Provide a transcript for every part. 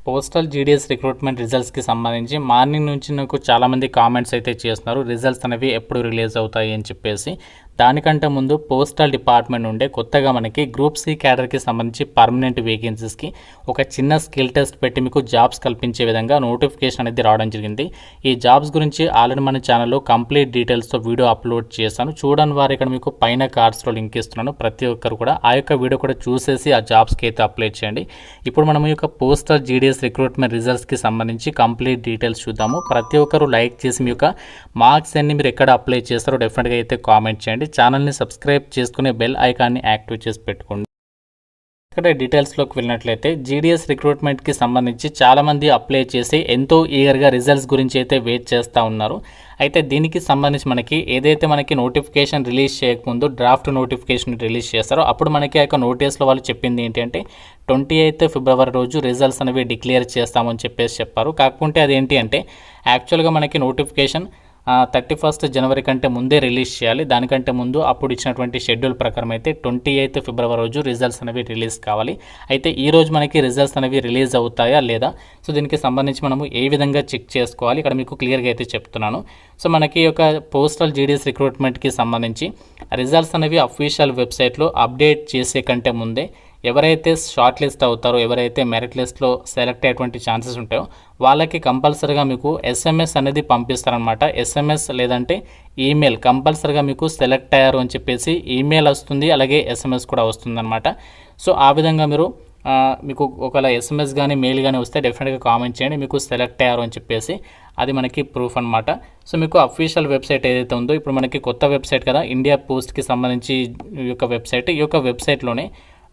Postal GDS recruitment రిజల్ట్స్కి సంబంధించి morning నుంచి నాకు చాలామంది కామెంట్స్ అయితే చేస్తున్నారు. రిజల్ట్స్ అనేవి ఎప్పుడు రిలీజ్ అవుతాయి అని చెప్పేసి. దానికంటే ముందు పోస్టల్ డిపార్ట్మెంట్ నుండే కొత్తగా మనకి గ్రూప్ సి క్యాడర్కి సంబంధించి పర్మనెంట్ వేకెన్సీస్కి ఒక చిన్న స్కిల్ టెస్ట్ పెట్టి మీకు జాబ్స్ కల్పించే విధంగా నోటిఫికేషన్ అనేది రావడం జరిగింది. ఈ జాబ్స్ గురించి ఆల్రెడీ మన ఛానల్లో కంప్లీట్ డీటెయిల్స్తో వీడియో అప్లోడ్ చేశాను. చూడని వారు ఇక్కడ మీకు పైన కార్డ్స్లో లింక్ ఇస్తున్నాను. ప్రతి ఒక్కరు కూడా ఆ యొక్క వీడియో కూడా చూసేసి ఆ జాబ్స్కి అయితే అప్లై చేయండి. ఇప్పుడు మనం ఈ యొక్క పోస్టల్ జీడీఎస్ రిక్రూట్మెంట్ రిజల్ట్స్కి సంబంధించి కంప్లీట్ డీటెయిల్స్ చూద్దాము. ప్రతి ఒక్కరు లైక్ చేసి మీ యొక్క మార్క్స్ అన్ని మీరు ఎక్కడ అప్లై చేస్తారో డెఫినెట్గా అయితే కామెంట్ చేయండి. ఛానల్ని సబ్స్క్రైబ్ చేసుకునే బెల్ ఐకాన్ని యాక్టివ్ చేసి పెట్టుకోండి. ఇక్కడ డీటెయిల్స్లోకి వెళ్ళినట్లయితే జీడీఎస్ రిక్రూట్మెంట్కి సంబంధించి చాలామంది అప్లై చేసి ఎంతో ఈగర్గా రిజల్ట్స్ గురించి అయితే వెయిట్ చేస్తూ ఉన్నారు. అయితే దీనికి సంబంధించి మనకి నోటిఫికేషన్ రిలీజ్ చేయకముందు డ్రాఫ్ట్ నోటిఫికేషన్ రిలీజ్ చేస్తారో అప్పుడు మనకి ఆ యొక్క నోటీస్లో వాళ్ళు చెప్పింది ఏంటి అంటే 28 ఫిబ్రవరి రోజు రిజల్ట్స్ అనేవి డిక్లేర్ చేస్తామని చెప్పారు. కాకపోతే అదేంటి అంటే యాక్చువల్గా మనకి నోటిఫికేషన్ 31 జనవరి కంటే ముందే రిలీజ్ చేయాలి. దానికంటే ముందు అప్పుడు ఇచ్చినటువంటి షెడ్యూల్ ప్రకారం అయితే 28 ఫిబ్రవరి రోజు రిజల్ట్స్ అనేవి రిలీజ్ కావాలి. అయితే ఈ రోజు మనకి రిజల్ట్స్ అనేవి రిలీజ్ అవుతాయా లేదా, సో దీనికి సంబంధించి మనము ఏ విధంగా చెక్ చేసుకోవాలి ఇక్కడ మీకు క్లియర్గా అయితే చెప్తున్నాను. సో మనకి ఒక పోస్టల్ జీడీఎస్ రిక్రూట్మెంట్కి సంబంధించి రిజల్ట్స్ అనేవి అఫీషియల్ వెబ్సైట్లో అప్డేట్ చేసే కంటే ముందే ఎవరైతే షార్ట్ లిస్ట్ అవుతారో, ఎవరైతే మెరిట్ లిస్ట్లో సెలెక్ట్ అయ్యేటువంటి ఛాన్సెస్ ఉంటాయో వాళ్ళకి కంపల్సరీగా మీకు ఎస్ఎంఎస్ అనేది పంపిస్తారనమాట. ఎస్ఎంఎస్ లేదంటే ఈమెయిల్ కంపల్సరీగా మీకు సెలెక్ట్ అయ్యారు అని చెప్పేసి ఈమెయిల్ వస్తుంది, అలాగే ఎస్ఎంఎస్ కూడా వస్తుందన్నమాట. సో ఆ విధంగా మీరు మీకు ఒకవేళ ఎస్ఎంఎస్ కానీ మెయిల్ కానీ వస్తే డెఫినెట్గా కామెంట్ చేయండి మీకు సెలెక్ట్ అయ్యారు అని చెప్పేసి. అది మనకి ప్రూఫ్ అనమాట. సో మీకు అఫీషియల్ వెబ్సైట్ ఏదైతే ఉందో ఇప్పుడు మనకి కొత్త వెబ్సైట్ కదా, ఇండియా పోస్ట్కి సంబంధించి ఈ యొక్క వెబ్సైట్లోనే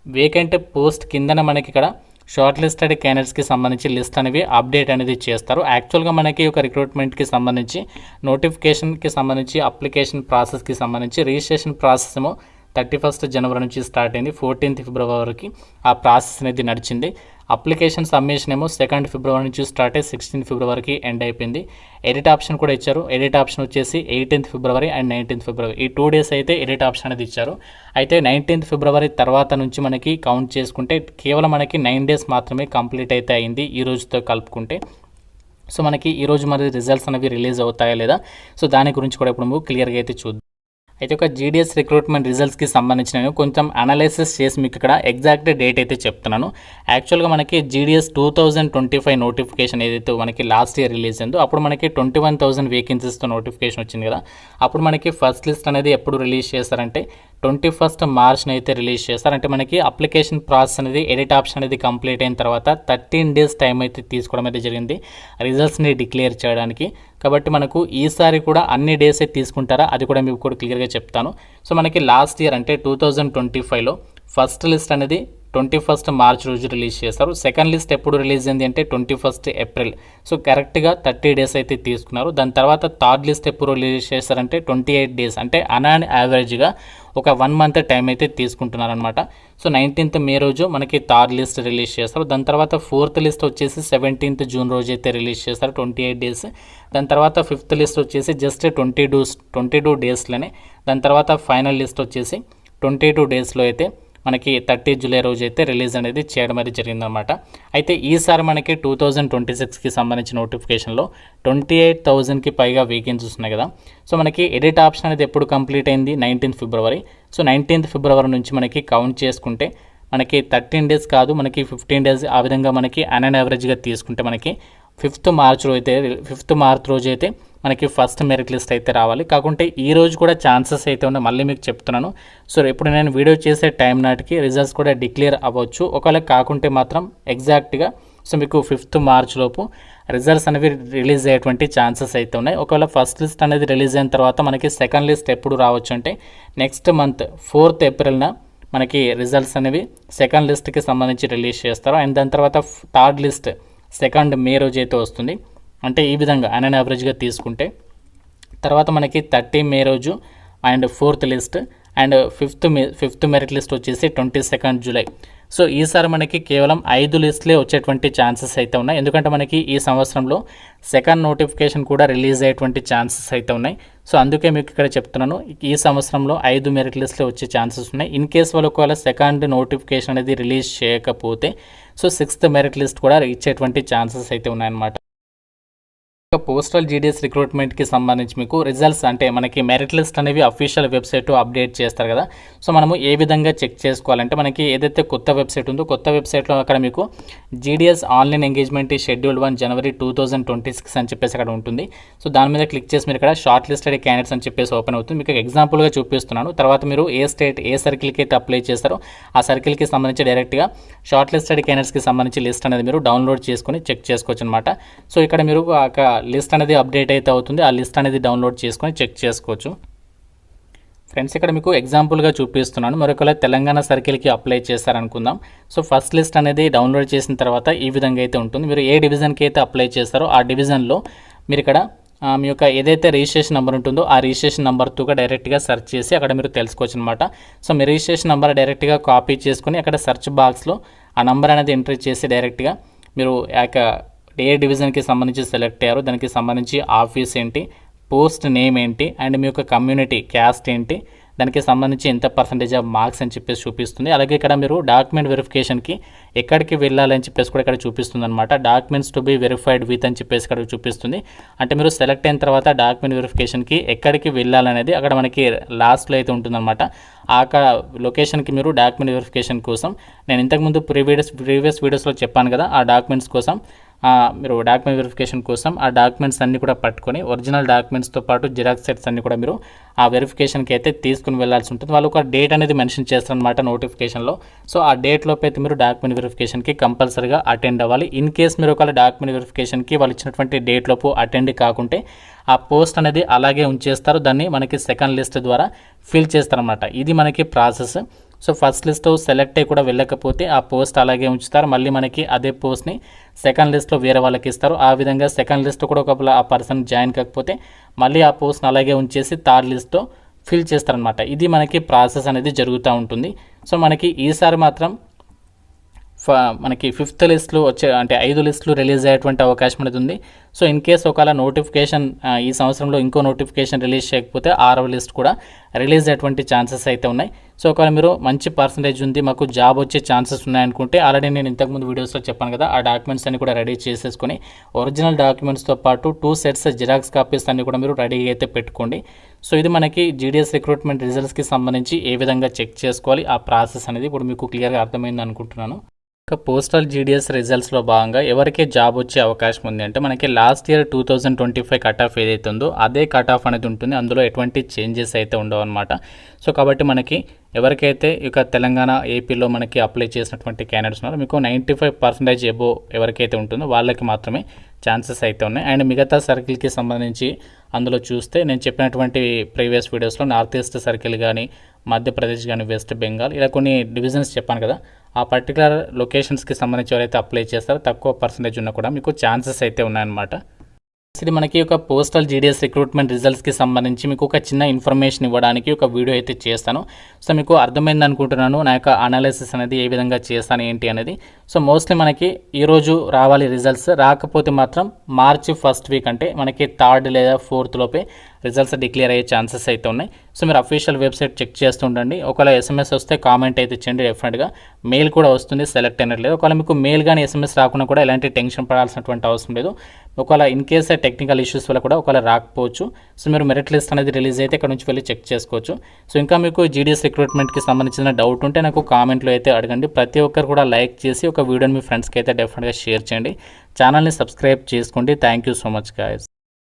వేకెంట్ పోస్ట్ కిందన మనకి ఇక్కడ షార్ట్ లిస్టెడ్ క్యాండిడేట్స్కి సంబంధించి లిస్ట్ అనేవి అప్డేట్ అనేది చేస్తారు. యాక్చువల్గా మనకి ఒక రిక్రూట్మెంట్కి సంబంధించి నోటిఫికేషన్కి సంబంధించి అప్లికేషన్ ప్రాసెస్కి సంబంధించి రిజిస్ట్రేషన్ ప్రాసెస్ ఏమో 31 జనవరి నుంచి స్టార్ట్ అయింది. 14 ఫిబ్రవరి వరకు ఆ ప్రాసెస్ అనేది నడిచింది. అప్లికేషన్ సబ్మిషన్ ఏమో 2 ఫిబ్రవరి నుంచి స్టార్ట్ అయ్యి 16 ఫిబ్రవరికి ఎండ్ అయిపోయింది. ఎడిట్ ఆప్షన్ కూడా ఇచ్చారు. ఎడిట్ ఆప్షన్ వచ్చేసి 18 ఫిబ్రవరి అండ్ 19 ఫిబ్రవరి ఈ 2 డేస్ అయితే ఎడిట్ ఆప్షన్ అనేది ఇచ్చారు. అయితే 19 ఫిబ్రవరి తర్వాత నుంచి మనకి కౌంట్ చేసుకుంటే కేవలం మనకి 9 డేస్ మాత్రమే కంప్లీట్ అయితే అయింది ఈ రోజుతో కలుపుకుంటే. సో మనకి ఈరోజు మరి రిజల్ట్స్ అనేవి రిలీజ్ అవుతాయా లేదా, సో దాని గురించి కూడా ఇప్పుడు క్లియర్గా అయితే చూద్దాం. అయితే ఒక జీడీఎస్ రిక్రూట్మెంట్ రిజల్ట్స్కి సంబంధించి నేను కొంచెం అనాలిసిస్ చేసి మీకు ఇక్కడ ఎగ్జాక్ట్ డేట్ అయితే చెప్తున్నాను. యాక్చువల్గా మనకి జీడీఎస్ 2025 నోటిఫికేషన్ ఏదైతే మనకి లాస్ట్ ఇయర్ రిలీజ్ అయిందో అప్పుడు మనకి 21,000 వేకెన్సీస్తో నోటిఫికేషన్ వచ్చింది కదా. అప్పుడు మనకి ఫస్ట్ లిస్ట్ అనేది ఎప్పుడు రిలీజ్ చేస్తారంటే 21 మార్చ్ని అయితే రిలీజ్ చేస్తారు. అంటే మనకి అప్లికేషన్ ప్రాసెస్ అనేది ఎడిట్ ఆప్షన్ అనేది కంప్లీట్ అయిన తర్వాత 13 డేస్ టైం అయితే తీసుకోవడం అయితే జరిగింది రిజల్ట్స్ని డిక్లేర్ చేయడానికి. కాబట్టి మనకు ఈసారి కూడా అన్ని డేసే తీసుకుంటారా అది కూడా మీకు కూడా క్లియర్గా చెప్తాను. సో మనకి లాస్ట్ ఇయర్ అంటే 2025లో ఫస్ట్ లిస్ట్ అనేది 21 మార్చ్ రోజు రిలీజ్ చేస్తారు. సెకండ్ లిస్ట్ ఎప్పుడు రిలీజ్ అయింది అంటే 21 ఏప్రిల్. సో కరెక్ట్గా 30 డేస్ అయితే తీసుకున్నారు. దాని తర్వాత థర్డ్ లిస్ట్ ఎప్పుడు రిలీజ్ చేస్తారంటే 28 డేస్, అంటే అన్ యావరేజ్గా ఒక 1 మంత్ టైం అయితే తీసుకుంటున్నారనమాట. సో 19th మే రోజు మనకి థర్డ్ లిస్ట్ రిలీజ్ చేస్తారు. దాని తర్వాత ఫోర్త్ లిస్ట్ వచ్చేసి 17th జూన్ రోజు అయితే రిలీజ్ చేస్తారు, 28 డేస్. దాని తర్వాత ఫిఫ్త్ లిస్ట్ వచ్చేసి జస్ట్ 22 డేస్లోనే. దాని తర్వాత ఫైనల్ లిస్ట్ వచ్చేసి 22 డేస్లో అయితే మనకి 30 జూలై రోజు అయితే రిలీజ్ అనేది చేయడం అనేది జరిగిందనమాట. అయితే ఈసారి మనకి 2026కి సంబంధించిన నోటిఫికేషన్లో 28,000కి పైగా వేకెన్సీస్ ఉన్నాయి కదా. సో మనకి ఎడిట్ ఆప్షన్ అనేది ఎప్పుడు కంప్లీట్ అయింది 19 ఫిబ్రవరి. సో 19 ఫిబ్రవరి నుంచి మనకి కౌంట్ చేసుకుంటే మనకి 13 డేస్ కాదు, మనకి 15 డేస్ ఆ విధంగా మనకి అన్ యావరేజ్గా తీసుకుంటే మనకి 5th మార్చ్ రోజు అయితే మనకి ఫస్ట్ మెరిట్ లిస్ట్ అయితే రావాలి. కాకుంటే ఈ రోజు కూడా ఛాన్సెస్ అయితే ఉన్నాయి, మళ్ళీ మీకు చెప్తున్నాను. సో ఇప్పుడు నేను వీడియో చేసే టైం నాటికి రిజల్ట్స్ కూడా డిక్లేర్ అవ్వచ్చు. ఒకవేళ కాకుంటే మాత్రం ఎగ్జాక్ట్గా సో మీకు 5th మార్చ్ లోపు రిజల్ట్స్ అనేవి రిలీజ్ అయ్యేటువంటి ఛాన్సెస్ అయితే ఉన్నాయి. ఒకవేళ ఫస్ట్ లిస్ట్ అనేది రిలీజ్ అయిన తర్వాత మనకి సెకండ్ లిస్ట్ ఎప్పుడు రావచ్చు అంటే నెక్స్ట్ మంత్ 4th ఏప్రిల్న మనకి రిజల్ట్స్ అనేవి సెకండ్ లిస్ట్కి సంబంధించి రిలీజ్ చేస్తారు. అండ్ దాని తర్వాత థర్డ్ లిస్ట్ 2 మే రోజు అయితే వస్తుంది. అంటే ఈ విధంగా అన్ యావరేజ్గా తీసుకుంటే తర్వాత మనకి 30 మే రోజు and 4th list and fifth merit list వచ్చేసి 22 జూలై. సో ఈసారి మనకి కేవలం 5 లిస్టులే వచ్చేటువంటి ఛాన్సెస్ అయితే ఉన్నాయి. ఎందుకంటే మనకి ఈ సంవత్సరంలో సెకండ్ నోటిఫికేషన్ కూడా రిలీజ్ అయ్యేటువంటి ఛాన్సెస్ అయితే ఉన్నాయి. సో అందుకే మీకు ఇక్కడ చెప్తున్నాను, ఈ సంవత్సరంలో 5 మెరిట్ లిస్టులు వచ్చే ఛాన్సెస్ ఉన్నాయి. ఇన్ కేస్ వాళ్ళు ఒకవేళ సెకండ్ నోటిఫికేషన్ అనేది రిలీజ్ చేయకపోతే సో 6th మెరిట్ లిస్ట్ కూడా ఇచ్చేటువంటి ఛాన్సెస్ అయితే ఉన్నాయన్నమాట. పోస్టల్ జీడీఎస్ రిక్రూట్మెంట్కి సంబంధించి మీకు రిజల్ట్స్ అంటే మనకి మెరిట్ లిస్ట్ అనేవి అఫీషియల్ వెబ్సైట్ అప్డేట్ చేస్తారు కదా. సో మనము ఏ విధంగా చెక్ చేసుకోవాలంటే మనకి ఏదైతే కొత్త వెబ్సైట్ ఉందో కొత్త వెబ్సైట్లో అక్కడ మీకు జీడీఎస్ ఆన్లైన్ ఎంగేజ్మెంట్ షెడ్యూల్ 1 జనవరి 2026 అని చెప్పేసి అక్కడ ఉంటుంది. సో దాని మీద క్లిక్ చేసి మీరు ఇక్కడ షార్ట్ లిస్టెడ్ క్యాండిడేట్స్ అని చెప్పేసి ఓపెన్ అవుతుంది. మీకు ఎగ్జాంపుల్గా చూపిస్తున్నాను. తర్వాత మీరు ఏ స్టేట్ ఏ సర్కిల్కి అయితే అప్లై చేస్తారో ఆ సర్కిల్కి సంబంధించి డైరెక్ట్గా షార్ట్ లిస్టెడ్ క్యాండిడేట్స్కి సంబంధించి లిస్ట్ అనేది మీరు డౌన్లోడ్ చేసుకొని చెక్ చేసుకోవచ్చు అనమాట. సో ఇక్కడ మీరు లిస్ట్ అనేది అప్డేట్ అయితే అవుతుంది. ఆ లిస్ట్ అనేది డౌన్లోడ్ చేసుకొని చెక్ చేసుకోవచ్చు. ఫ్రెండ్స్ ఇక్కడ మీకు ఎగ్జాంపుల్గా చూపిస్తున్నాను. మరొకవేళ తెలంగాణ సర్కిల్కి అప్లై చేస్తారనుకుందాం. సో ఫస్ట్ లిస్ట్ అనేది డౌన్లోడ్ చేసిన తర్వాత ఈ విధంగా అయితే ఉంటుంది. మీరు ఏ డివిజన్కి అయితే అప్లై చేస్తారో ఆ డివిజన్లో మీరు ఇక్కడ మీ యొక్క ఏదైతే రిజిస్ట్రేషన్ నెంబర్ ఉంటుందో ఆ రిజిస్ట్రేషన్ నెంబర్తో డైరెక్ట్గా సెర్చ్ చేసి అక్కడ మీరు తెలుసుకోవచ్చు అనమాట. సో మీ రిజిస్ట్రేషన్ నెంబర్ డైరెక్ట్గా కాపీ చేసుకొని అక్కడ సెర్చ్ బాక్స్లో ఆ నెంబర్ అనేది ఎంట్రీ చేసి డైరెక్ట్గా మీరు ఏ డివిజన్కి సంబంధించి సెలెక్ట్ అయ్యారో దానికి సంబంధించి ఆఫీస్ ఏంటి, పోస్ట్ నేమ్ ఏంటి, అండ్ మీ యొక్క కమ్యూనిటీ క్యాస్ట్ ఏంటి, దానికి సంబంధించి ఎంత పర్సంటేజ్ ఆఫ్ మార్క్స్ అని చెప్పేసి చూపిస్తుంది. అలాగే ఇక్కడ మీరు డాక్యుమెంట్ వెరిఫికేషన్కి ఎక్కడికి వెళ్ళాలని చెప్పేసి కూడా ఇక్కడ చూపిస్తుంది అనమాట. Documents to be verified with అని చెప్పేసి ఇక్కడ చూపిస్తుంది. అంటే మీరు సెలెక్ట్ అయిన తర్వాత డాక్యుమెంట్ వెరిఫికేషన్కి ఎక్కడికి వెళ్ళాలనేది అక్కడ మనకి లాస్ట్లో అయితే ఉంటుందన్నమాట. ఆ లొకేషన్కి మీరు డాక్యుమెంట్ వెరిఫికేషన్ కోసం నేను ఇంతకుముందు ప్రీవియస్ వీడియోస్లో చెప్పాను కదా, ఆ డాక్యుమెంట్స్ కోసం మీరు డాక్యుమెంట్ వెరిఫికేషన్ కోసం ఆ డాక్యుమెంట్స్ అన్నీ కూడా పట్టుకొని ఒరిజినల్ డాక్యుమెంట్స్తో పాటు జిరాక్స్ సెట్స్ అన్నీ కూడా మీరు ఆ వెరిఫికేషన్కి అయితే తీసుకుని వెళ్ళాల్సి ఉంటుంది. వాళ్ళు ఒక డేట్ అనేది మెన్షన్ చేస్తారనమాట నోటిఫికేషన్లో. సో ఆ డేట్లోపు అయితే మీరు డాక్యుమెంట్ వెరిఫికేషన్కి కంపల్సరీగా అటెండ్ అవ్వాలి. ఇన్ కేస్ మీరు ఒకవేళ డాక్యుమెంట్ వెరిఫికేషన్కి వాళ్ళు ఇచ్చినటువంటి డేట్లోపు అటెండ్ కాకుంటే ఆ పోస్ట్ అనేది అలాగే ఉంచేస్తారు. దాన్ని మనకి సెకండ్ లిస్ట్ ద్వారా ఫిల్ చేస్తారనమాట. ఇది మనకి process. So first list select అయ్యి కూడా వెళ్ళకపోతే ఆ పోస్ట్ అలాగే ఉంచుతారు. మళ్ళీ మనకి అదే పోస్ట్ని సెకండ్ లిస్ట్లో వేరే వాళ్ళకి ఇస్తారు. ఆ విధంగా సెకండ్ లిస్ట్ కూడా ఒకవేళ ఆ పర్సన్ జాయిన్ కాకపోతే మళ్ళీ ఆ పోస్ట్ని అలాగే ఉంచేసి థర్డ్ లిస్ట్లో ఫిల్ చేస్తారనమాట. ఇది మనకి ప్రాసెస్ అనేది జరుగుతూ ఉంటుంది. సో మనకి ఈసారి మాత్రం మనకి 5th లిస్టులు వచ్చే అంటే 5 లిస్టులు రిలీజ్ అయ్యేటువంటి అవకాశం అనేది ఉంది. సో ఇన్ కేస్ ఒకవేళ నోటిఫికేషన్ ఈ సంవత్సరంలో ఇంకో నోటిఫికేషన్ రిలీజ్ చేయకపోతే 6వ లిస్ట్ కూడా రిలీజ్ అయ్యేటువంటి ఛాన్సెస్ అయితే ఉన్నాయి. సో ఒకవేళ మీరు మంచి పర్సంటేజ్ ఉంది, మాకు జాబ్ వచ్చే ఛాన్సెస్ ఉన్నాయనుకుంటే ఆల్రెడీ నేను ఇంతకుముందు వీడియోస్లో చెప్పాను కదా, ఆ డాక్యుమెంట్స్ అన్ని కూడా రెడీ చేసేసుకొని ఒరిజినల్ డాక్యుమెంట్స్తో పాటు 2 సెట్స్ జిరాక్స్ కాపీస్ అన్ని కూడా మీరు రెడీగా అయితే పెట్టుకోండి. సో ఇది మనకి జీడీఎస్ రిక్రూట్మెంట్ రిజల్ట్స్కి సంబంధించి ఏ విధంగా చెక్ చేసుకోవాలి ఆ ప్రాసెస్ అనేది ఇప్పుడు మీకు క్లియర్గా అర్థమైంది అనుకుంటున్నాను. పోస్టల్ జీడీఎస్ రిజల్ట్స్లో భాగంగా ఎవరికే జాబ్ వచ్చే అవకాశం ఉంది అంటే మనకి లాస్ట్ ఇయర్ 2025 కట్ ఆఫ్ ఏదైతే ఉందో అదే కట్ ఆఫ్ అనేది ఉంటుంది. అందులో ఎటువంటి చేంజెస్ అయితే ఉండవు అనమాట. సో కాబట్టి మనకి ఎవరికైతే ఇక తెలంగాణ ఏపీలో మనకి అప్లై చేసినటువంటి క్యాండిడేట్స్ ఉన్నారో మీకు 95% ఎబో ఎవరికైతే ఉంటుందో వాళ్ళకి మాత్రమే ఛాన్సెస్ అయితే ఉన్నాయి. అండ్ మిగతా సర్కిల్కి సంబంధించి అందులో చూస్తే నేను చెప్పినటువంటి ప్రీవియస్ వీడియోస్లో నార్త్ ఈస్ట్ సర్కిల్ కానీ, మధ్యప్రదేశ్ కానీ, వెస్ట్ బెంగాల్ ఇలా కొన్ని డివిజన్స్ చెప్పాను కదా, ఆ పర్టికులర్ లొకేషన్స్కి సంబంధించి ఎవరైతే అప్లై చేస్తారో తక్కువ పర్సంటేజ్ ఉన్నా కూడా మీకు ఛాన్సెస్ అయితే ఉన్నాయన్నమాట. ఇది మనకి ఒక పోస్టల్ జీడీఎస్ రిక్రూట్మెంట్ రిజల్ట్స్కి సంబంధించి మీకు ఒక చిన్న ఇన్ఫర్మేషన్ ఇవ్వడానికి ఒక వీడియో అయితే చేస్తాను. సో మీకు అర్థమైంది అనుకుంటున్నాను నా యొక్క అనాలిసిస్ అనేది ఏ విధంగా చేస్తాను ఏంటి అనేది. సో మోస్ట్లీ మనకి ఈరోజు రావాలి రిజల్ట్స్, రాకపోతే మాత్రం మార్చి 1st వీక్ అంటే మనకి 3rd లేదా 4th లోపే రిజల్ట్స్ డిక్లేర్ అయ్యే ఛాన్సెస్ అయితే ఉన్నాయి. సో మీరు అఫీషియల్ వెబ్సైట్ చెక్ చేస్తూ ఉండండి. ఒకవేళ SMS వస్తే కామెంట్ అయితే చేయండి, డెఫినెట్గా మెయిల్ కూడా వస్తుంది సెలెక్ట్ అయినట్లేదు. ఒకవేళ మీకు మెయిల్ కానీ SMS రాకుండా కూడా ఎలాంటి టెన్షన్ పడాల్సినటువంటి అవసరం లేదు. ఒకవేళ ఇన్ కేస్ టెక్నికల్ ఇష్యూస్ వల్ల కూడా ఒకవేళ రాకపోవచ్చు. సో మీరు మెరిట్ లిస్ట్ అనేది రిలీజ్ అయితే ఇక్కడ నుంచి వెళ్ళి చెక్ చేసుకోవచ్చు. సో ఇంకా మీకు జీడీఎస్ రిక్రూట్మెంట్కి సంబంధించిన డౌట్ ఉంటే నాకు కామెంట్లో అయితే అడగండి. ప్రతి ఒక్కరు కూడా లైక్ చేసి ఒక వీడియోని మీ ఫ్రెండ్స్కి అయితే డెఫినెట్గా షేర్ చేయండి. ఛానల్ని సబ్స్క్రైబ్ చేసుకోండి. Thank you so much guys.